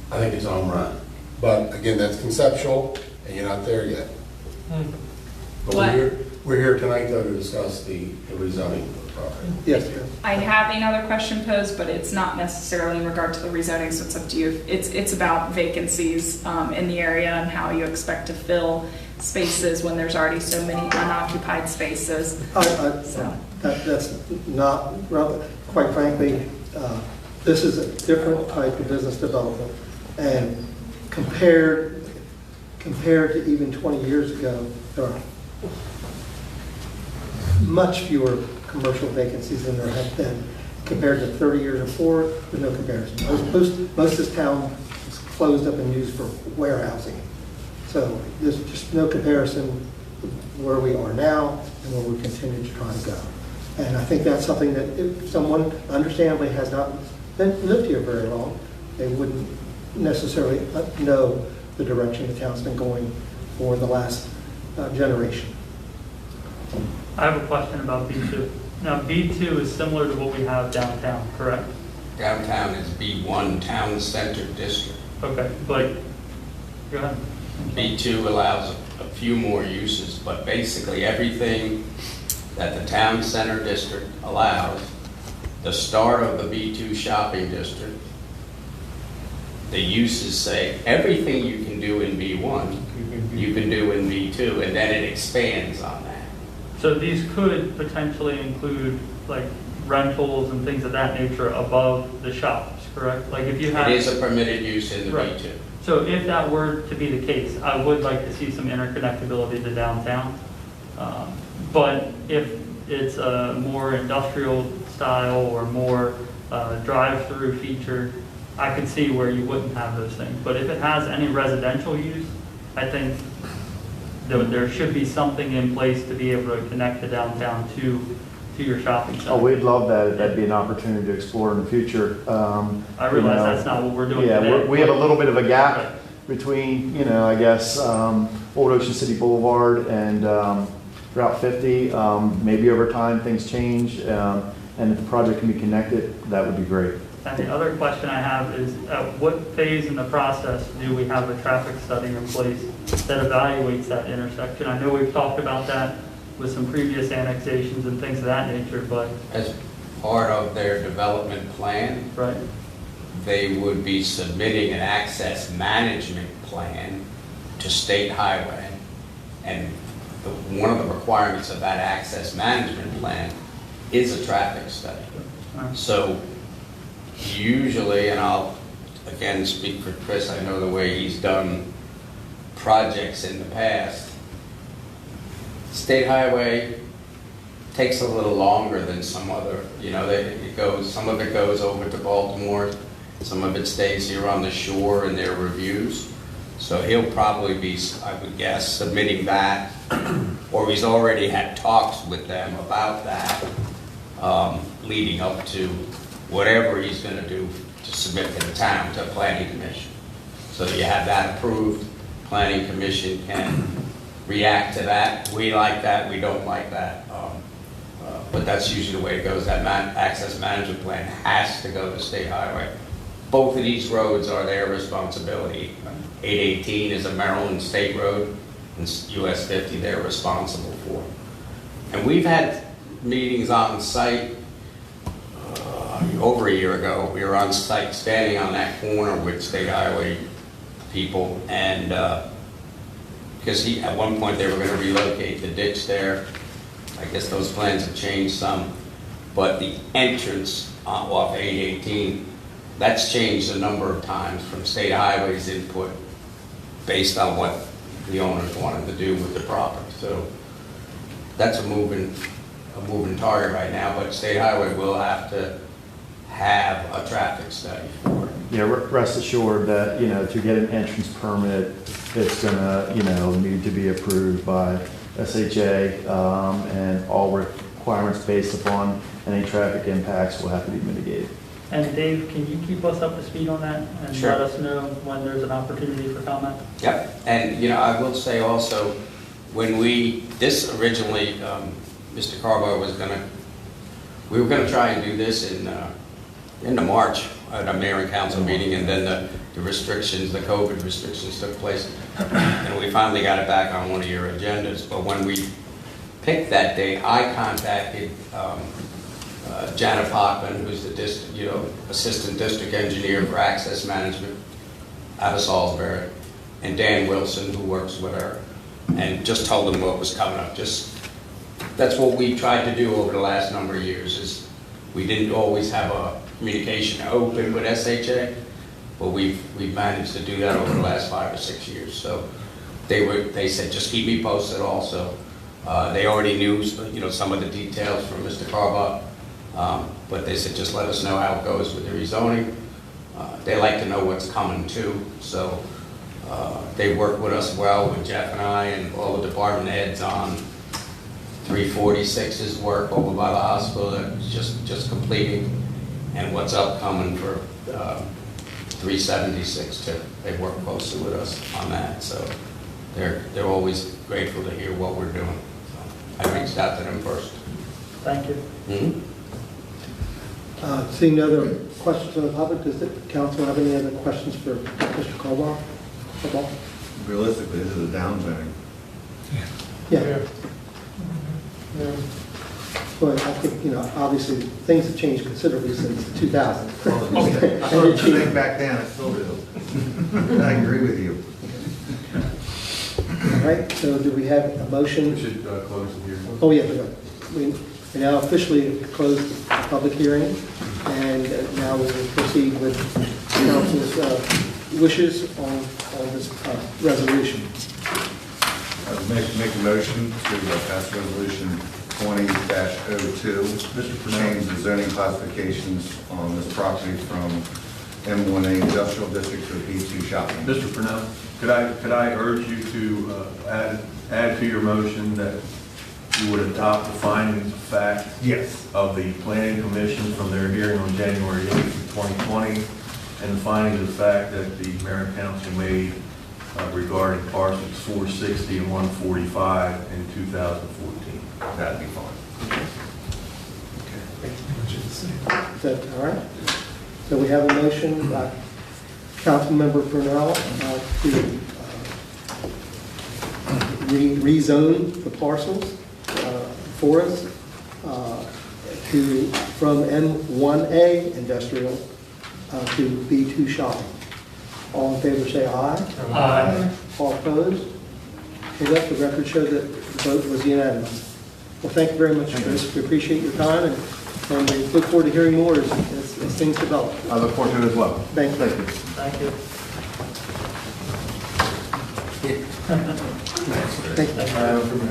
[SPEAKER 9] think it's on run. But again, that's conceptual, and you're not there yet. But we're here tonight, though, to discuss the rezoning of the property.
[SPEAKER 1] Yes, sir.
[SPEAKER 11] I have another question posed, but it's not necessarily in regard to the rezoning, so it's up to you. It's about vacancies in the area and how you expect to fill spaces when there's already so many unoccupied spaces.
[SPEAKER 1] That's not relevant. Quite frankly, this is a different type of business development. And compared to even 20 years ago, there are much fewer commercial vacancies than there have been. Compared to 30 years before, there's no comparison. Most of this town is closed up and used for warehousing. So there's just no comparison where we are now and where we continue to try to go. And I think that's something that if someone understandably has not lived here very long, they wouldn't necessarily know the direction the town's been going for the last generation.
[SPEAKER 13] I have a question about B2. Now, B2 is similar to what we have downtown, correct?
[SPEAKER 6] Downtown is B1 Town Center District.
[SPEAKER 13] Okay, but, go ahead.
[SPEAKER 6] B2 allows a few more uses, but basically everything that the Town Center District allows, the start of the B2 shopping district, the uses say everything you can do in B1, you can do in B2, and then it expands on that.
[SPEAKER 13] So these could potentially include like rentals and things of that nature above the shops, correct? Like if you have.
[SPEAKER 6] It is a permitted use in the
[SPEAKER 13] Right.
[SPEAKER 6] B2.
[SPEAKER 13] So if that were to be the case, I would like to see some interconnectability to downtown. But if it's a more industrial style or more drive-through feature, I could see where you wouldn't have those things. But if it has any residential use, I think there should be something in place to be able to connect the downtown to your shopping center.
[SPEAKER 12] Oh, we'd love that. That'd be an opportunity to explore in the future.
[SPEAKER 13] I realize that's not what we're doing
[SPEAKER 12] Yeah,
[SPEAKER 13] today.
[SPEAKER 12] we have a little bit of a
[SPEAKER 13] Right.
[SPEAKER 12] gap between, I guess, Old Ocean City Boulevard and Route 50. Maybe over time, things change, and if the project can be connected, that would be great.
[SPEAKER 13] And the other question I have is, at what phase in the process do we have a traffic study in place that evaluates that intersection? I know we've talked about that with some previous annexations and things of that nature, but,
[SPEAKER 6] As part of their development plan,
[SPEAKER 13] right?
[SPEAKER 6] they would be submitting an access management plan to State Highway. And one of the requirements of that access management plan is a traffic study. So usually, and I'll again speak for Chris, I know the way he's done projects in the past, State Highway takes a little longer than some other, some of it goes over to Baltimore, some of it stays here on the shore in their reviews. So he'll probably be, I would guess, submitting that, or he's already had talks with them about that, leading up to whatever he's going to do to submit to the town, to Planning Commission. So you have that approved, Planning Commission can react to that. We like that, we don't like that. But that's usually the way it goes. That access management plan has to go to State Highway. Both of these roads are their responsibility. 818 is a Maryland State road, and US 50 they're responsible for. And we've had meetings on site over a year ago. We were on site standing on that corner with State Highway people, and because at one point they were going to relocate the ditch there. I guess those plans have changed some, but the entrance off 818, that's changed a number of times from State Highway's input based on what the owners wanted to do with the property. So that's a moving target right now, but State Highway will have to have a traffic study for it.
[SPEAKER 12] Yeah, rest assured that, to get an entrance permit, it's gonna, need to be approved by SHA, and all requirements based upon any traffic impacts will have to be mitigated.
[SPEAKER 13] And Dave, can you keep us up to speed on that and
[SPEAKER 6] Sure.
[SPEAKER 13] let us know when there's an opportunity for comment?
[SPEAKER 6] Yep, and I will say also, when this originally, Mr. Carbo we were gonna try and do this in the March at a mayor and council meeting, and then the restrictions, the COVID restrictions took place, and we finally got it back on one of your agendas. But when we picked that date, I contacted Janet Hockman, who's the assistant district engineer for access management out of Salisbury, and Dan Wilson, who works with her, and just told them what was coming up. That's what we tried to do over the last number of years. Is we didn't always have a communication open with SHA, but we've managed to do that over the last 5 or 6 years. So they said just keep me posted. Also, they already knew some of the details from Mr. Carbo. But they said, just let us know how it goes with the rezoning. They like to know what's coming too. So they work with us well, with Jeff and I and all the department heads on 346's work over by the hospital that just completing. and what's upcoming for 376 too. They work closely with us on that, so they're always grateful to hear what we're doing. So I reached out to them first.
[SPEAKER 13] Thank you.
[SPEAKER 1] Seeing no other questions from the public, does the council have any other questions for Mr. Caldwell?
[SPEAKER 3] Realistically, this is a downturn.
[SPEAKER 1] Yeah. But I think, obviously, things have changed considerably since 2000.
[SPEAKER 3] I think back then, I still do. I agree with you.
[SPEAKER 1] All right, so do we have a motion?
[SPEAKER 8] We should close the hearing.
[SPEAKER 1] Oh, yeah, we now officially close the public hearing, and now we will proceed with council's wishes on this resolution.
[SPEAKER 3] Make a motion to pass resolution 20-02, change the zoning classifications on this property from M1A industrial district to a B2 shopping.
[SPEAKER 8] Mr. Purnell, could I urge you to add to your motion that you would adopt the findings of fact
[SPEAKER 3] Yes.
[SPEAKER 8] of the planning commission from their hearing on January 8th, 2020, and the findings of fact that the mayor and council made regarding parcels 460 and 145 in 2014.
[SPEAKER 3] That'd be fine.
[SPEAKER 1] Is that all right? So we have a motion by Councilmember Brunel to rezone the parcels for us from M1A industrial to B2 shopping. All in favor say aye.
[SPEAKER 13] Aye.
[SPEAKER 1] All opposed? Okay, let the record show that the vote was unanimous. Well, thank you very much, Chris. We appreciate your time, and we look forward to hearing more as things develop.
[SPEAKER 12] I look forward to it as well.
[SPEAKER 1] Thank you.
[SPEAKER 13] Thank you.
[SPEAKER 1] Thank you.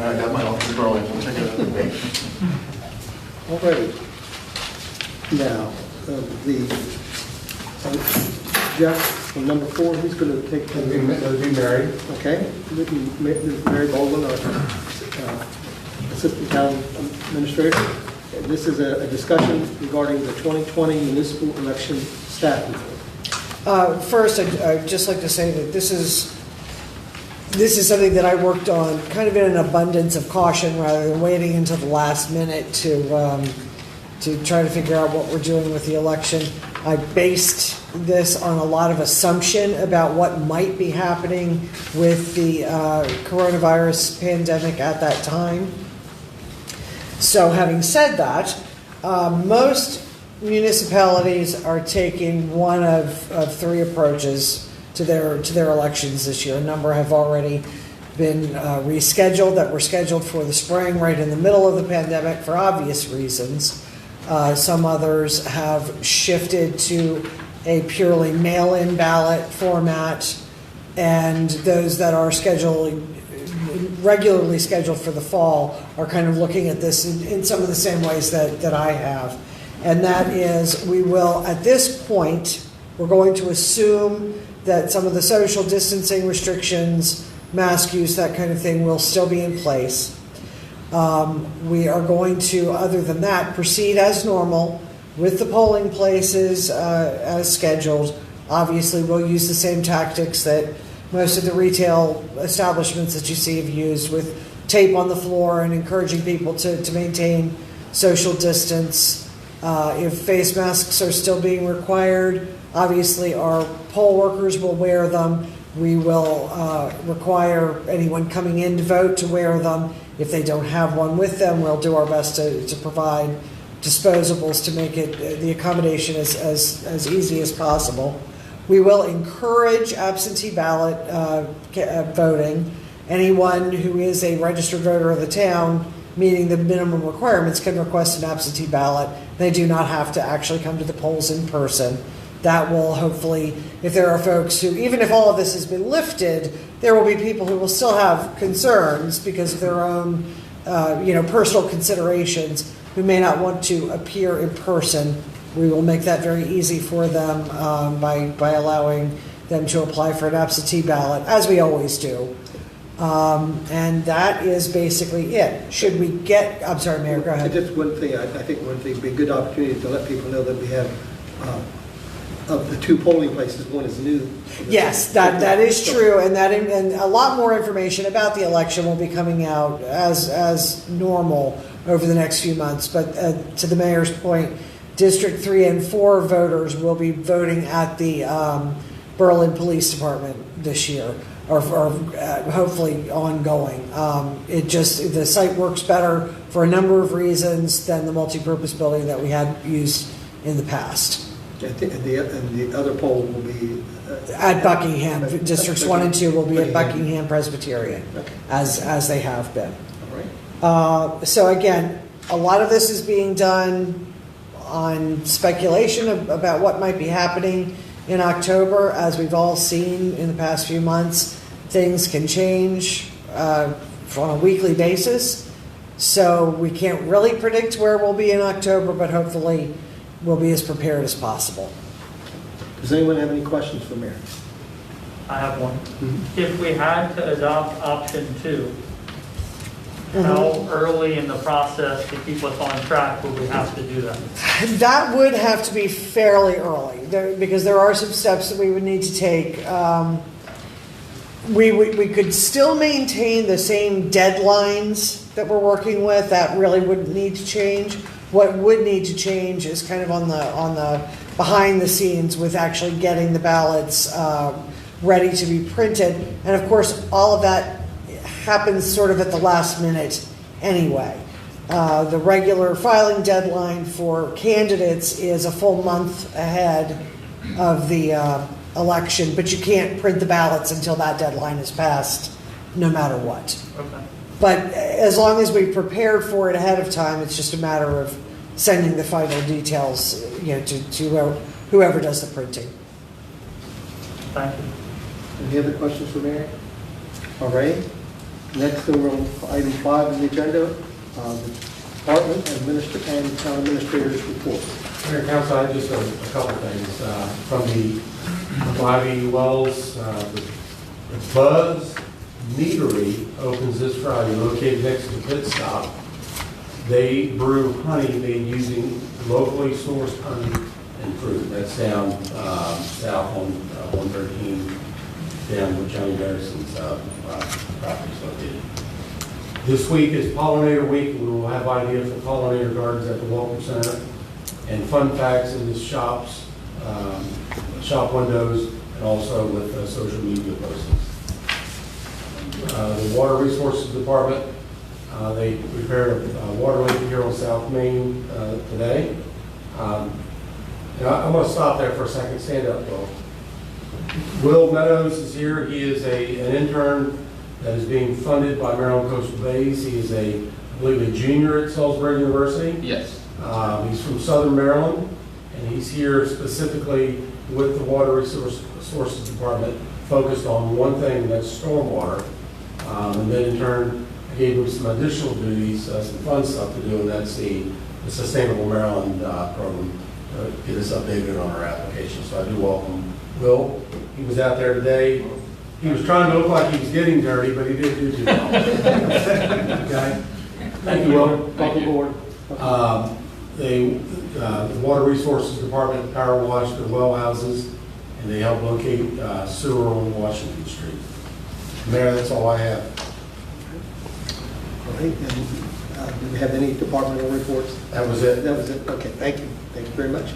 [SPEAKER 3] I got my office rolling.
[SPEAKER 1] All righty. Now, Jeff, on number 4, who's going to take?
[SPEAKER 9] It'll be Mary.
[SPEAKER 1] Okay. Mary Baldwin, our Assistant Town Administrator. This is a discussion regarding the 2020 municipal election staff report.
[SPEAKER 5] First, I'd just like to say that this is something that I worked on kind of in an abundance of caution rather than waiting until the last minute to try to figure out what we're doing with the election. I based this on a lot of assumption about what might be happening with the coronavirus pandemic at that time. So having said that, most municipalities are taking one of 3 approaches to their elections this year. A number have already been rescheduled that were scheduled for the spring, right in the middle of the pandemic for obvious reasons. Some others have shifted to a purely mail-in ballot format, and those that are regularly scheduled for the fall are kind of looking at this in some of the same ways that I have. And that is, we will, at this point, we're going to assume that some of the social distancing restrictions, mask use, that kind of thing will still be in place. We are going to, other than that, proceed as normal with the polling places as scheduled. Obviously, we'll use the same tactics that most of the retail establishments that you see have used, with tape on the floor and encouraging people to maintain social distance. If face masks are still being required, obviously our poll workers will wear them. We will require anyone coming in to vote to wear them. If they don't have one with them, we'll do our best to provide disposables to make it the accommodation as easy as possible. We will encourage absentee ballot voting. Anyone who is a registered voter of the town, meeting the minimum requirements, can request an absentee ballot. They do not have to actually come to the polls in person. That will hopefully, if there are folks who, even if all of this has been lifted, there will be people who will still have concerns because of their own, personal considerations, who may not want to appear in person. We will make that very easy for them by allowing them to apply for an absentee ballot, as we always do. And that is basically it. Should we get, I'm sorry, Mayor, go ahead.
[SPEAKER 1] Just one thing, I think one thing would be a good opportunity to let people know that we have, of the 2 polling places, one is new.
[SPEAKER 5] Yes, that is true, and and a lot more information about the election will be coming out as normal over the next few months. But to the mayor's point, District 3 and 4 voters will be voting at the Berlin Police Department this year, or hopefully ongoing. The site works better for a number of reasons than the multipurpose building that we had used in the past.
[SPEAKER 1] And the other poll will be...
[SPEAKER 5] At Buckingham, Districts 1 and 2 will be at Buckingham Presbyterian, as they have been.
[SPEAKER 1] All right.
[SPEAKER 5] So again, a lot of this is being done on speculation about what might be happening in October. As we've all seen in the past few months, things can change on a weekly basis. So we can't really predict where we'll be in October, but hopefully we'll be as prepared as possible.
[SPEAKER 1] Does anyone have any questions for Mayor?
[SPEAKER 13] I have one. If we had to adopt option 2, how early in the process to keep us on track would we have to do that?
[SPEAKER 5] That would have to be fairly early, because there are some steps that we would need to take. We could still maintain the same deadlines that we're working with. That really wouldn't need to change. What would need to change is kind of on the behind the scenes with actually getting the ballots ready to be printed. And of course, all of that happens sort of at the last minute anyway. The regular filing deadline for candidates is a full month ahead of the election, but you can't print the ballots until that deadline is passed, no matter what.
[SPEAKER 13] Okay.
[SPEAKER 5] But as long as we prepared for it ahead of time, it's just a matter of sending the final details, to whoever does the printing.
[SPEAKER 13] Thank you.
[SPEAKER 1] Any other questions for Mayor? All right. Next, we're on item 5 on the agenda, the Department and Town Administrator's report.
[SPEAKER 9] Mayor, Council, I just a couple things. From the Ivy Wells, the Buzz Meadery opens this Friday, located next to the pit stop. They brew honey made using locally sourced honey and fruit. That's down south on 113, down where Johnny Garrison's property is located. This week is Pollinator Week. We will have ideas for pollinator gardens at the Welcome Center and fun facts in the shops, shop windows, and also with social media postings. The Water Resources Department, they repaired a water leak here on South Main today. I'm going to stop there for a second. Stand up, Will. Will Meadows is here. He is an intern that is being funded by Maryland Coastal Bays. He is I believe, a junior at Salisbury University.
[SPEAKER 6] Yes.
[SPEAKER 9] He's from Southern Maryland, and he's here specifically with the Water Resources Department, focused on one thing, and that's stormwater. And then in turn, I gave him some additional duties, some fun stuff to do, and that's the Sustainable Maryland program, get us updated on our application. So I do welcome Will. He was out there today. He was trying to look like he was getting dirty, but he didn't do too well. Okay? Thank you, Will.
[SPEAKER 1] Welcome aboard.
[SPEAKER 9] The Water Resources Department power washed the well houses, and they helped locate sewer on Washington Street. Mayor, that's all I have.
[SPEAKER 1] All right. And do we have any departmental reports?
[SPEAKER 9] That was it.
[SPEAKER 1] That was it. Okay, thank you. Thank you very much.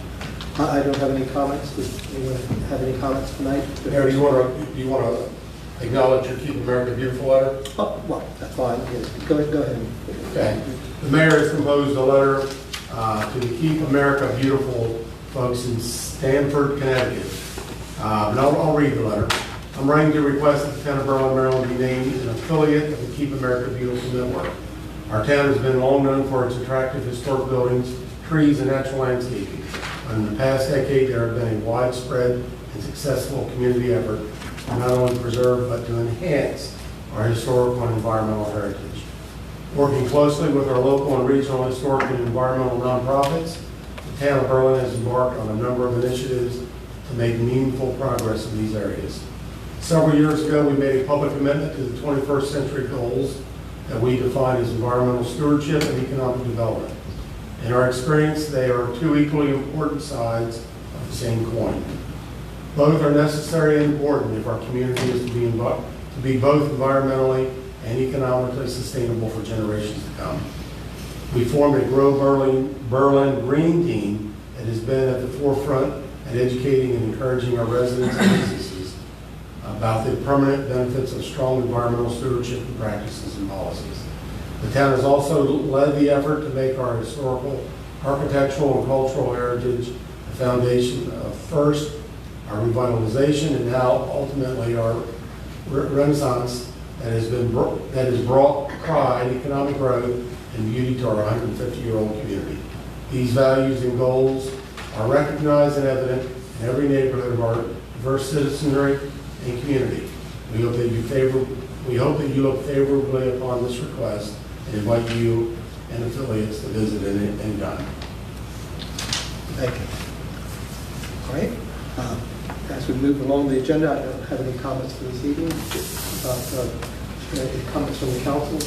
[SPEAKER 1] I don't have any comments. Does anyone have any comments tonight?
[SPEAKER 9] Mayor, do you want to acknowledge your Keep America Beautiful letter?
[SPEAKER 1] Oh, well, that's fine. Yes. Go ahead.
[SPEAKER 9] Okay. The mayor has composed a letter to the Keep America Beautiful folks in Stamford, Connecticut. And I'll read the letter. I'm writing to request that the town of Berlin, Maryland be named an affiliate of the Keep America Beautiful network. Our town has been long known for its attractive historic buildings, trees, and natural landscaping. In the past decade, there have been a widespread and successful community effort to not only preserve but to enhance our historical and environmental heritage. Working closely with our local and regional historic and environmental nonprofits, the town of Berlin has embarked on a number of initiatives to make meaningful progress in these areas. Several years ago, we made a public commitment to the 21st century goals that we define as environmental stewardship and economic development. In our experience, they are two equally important sides of the same coin. Both are necessary and important if our community is to be both environmentally and economically sustainable for generations to come. We formed a Grow Berlin Green Team that has been at the forefront at educating and encouraging our residents and businesses about the permanent benefits of strong environmental stewardship and practices and policies. The town has also led the effort to make our historical, architectural, and cultural heritage the foundation of first our revitalization and now ultimately our renaissance that has brought pride, economic growth, and beauty to our 150-year-old community. These values and goals are recognized and evident in every neighborhood of our diverse citizenry and community. We hope that you look favorably upon this request and invite you and affiliates to visit anytime.
[SPEAKER 1] Thank you. All right. As we move along the agenda, I don't have any comments for this evening. Any comments from the council?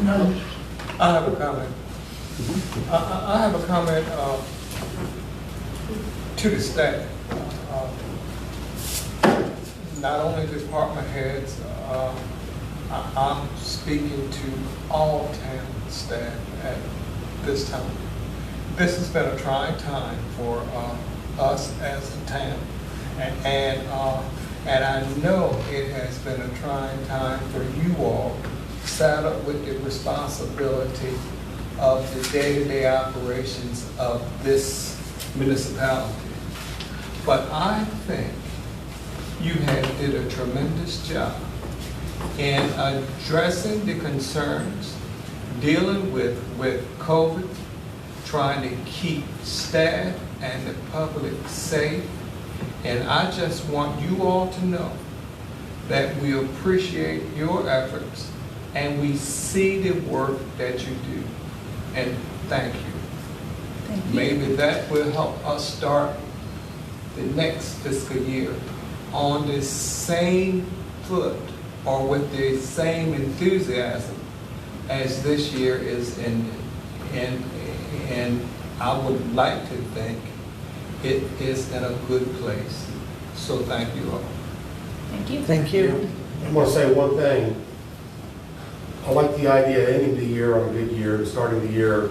[SPEAKER 4] No. I have a comment. I have a comment to the staff. Not only department heads, I'm speaking to all town staff at this time. This has been a trying time for us as a town, and I know it has been a trying time for you all, saddled with the responsibility of the day-to-day operations of this municipality. But I think you have did a tremendous job in addressing the concerns, dealing with COVID, trying to keep staff and the public safe. And I just want you all to know that we appreciate your efforts and we see the work that you do. And thank you.
[SPEAKER 11] Thank you.
[SPEAKER 4] Maybe that will help us start the next fiscal year on the same foot or with the same enthusiasm as this year is ending. And I would like to think it is in a good place. So thank you all.
[SPEAKER 11] Thank you.
[SPEAKER 5] Thank you.
[SPEAKER 9] I want to say one thing. I like the idea of ending the year on a good year and starting the year a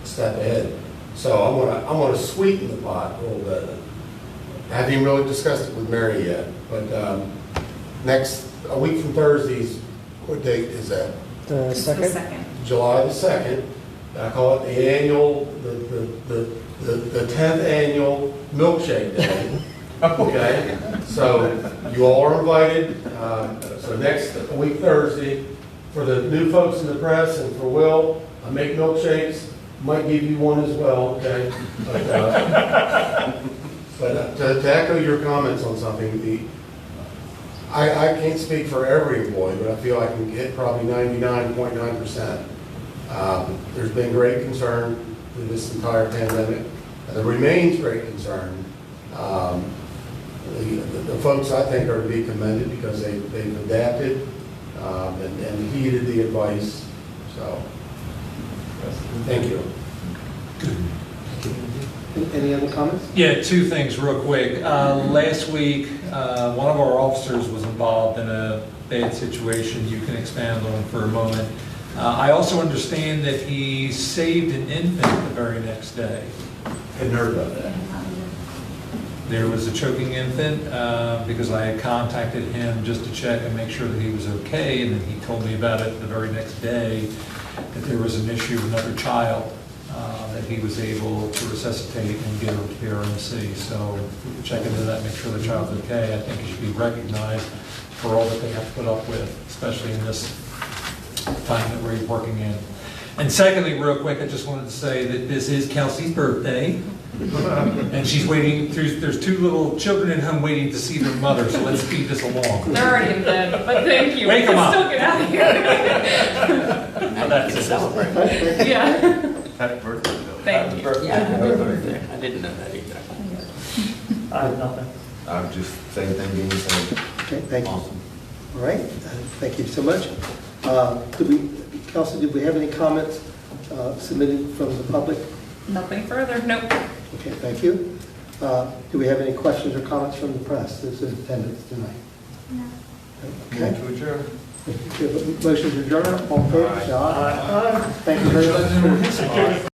[SPEAKER 9] step ahead. So I'm gonna sweeten the pot a little bit. I haven't even really discussed it with Mary yet, but a week from Thursdays, what date is that?
[SPEAKER 5] The
[SPEAKER 11] It's the
[SPEAKER 5] second?
[SPEAKER 11] second.
[SPEAKER 9] July the 2nd. I call it the annual, the 10th annual milkshake day. Okay, so you all are invited. So next week Thursday, for the new folks in the press and for Will, I make milkshakes. Might give you one as well. Okay, but to echo your comments on something, I can't speak for every employee, but I feel I can get probably 99.9%. There's been great concern through this entire pandemic, and there remains great concern. The folks, I think, are to be commended because they've adapted and heeded the advice. So, thank you.
[SPEAKER 1] Any other comments?
[SPEAKER 2] Yeah, two things real quick. Last week, one of our officers was involved in a bad situation. You can expand on for a moment. I also understand that he saved an infant the very next day.
[SPEAKER 9] Hadn't heard about that.
[SPEAKER 2] There was a choking infant because I had contacted him just to check and make sure that he was okay, and then he told me about it the very next day, that there was an issue with another child that he was able to resuscitate and get her to PRMC. So check into that, make sure the child's okay. I think he should be recognized for all that they have to put up with, especially in this time that we're working in. And secondly, real quick, I just wanted to say that this is Kelsey's birthday. And she's waiting, there's two little children at home waiting to see their mother, so let's speed this along.
[SPEAKER 11] They're already in bed, but thank you.
[SPEAKER 2] Wake
[SPEAKER 11] We
[SPEAKER 2] them
[SPEAKER 11] can
[SPEAKER 2] up.
[SPEAKER 11] still get out of here.
[SPEAKER 2] So that's it.
[SPEAKER 11] Yeah.
[SPEAKER 12] Happy birthday, Bill.
[SPEAKER 11] Thank you.
[SPEAKER 6] Yeah, I didn't know that either.
[SPEAKER 13] I have nothing.
[SPEAKER 3] I'm just, same thing being said.
[SPEAKER 1] Okay, thank you. All
[SPEAKER 3] Awesome.
[SPEAKER 1] right, thank you so much. Council, did we have any comments submitted from the public?
[SPEAKER 11] Nothing further, nope.
[SPEAKER 1] Okay, thank you. Do we have any questions or comments from the press that's in attendance tonight?
[SPEAKER 4] Move
[SPEAKER 1] Okay.
[SPEAKER 4] to adjourn.
[SPEAKER 1] Motion to adjourn, all in favor, say aye. Thank you very much.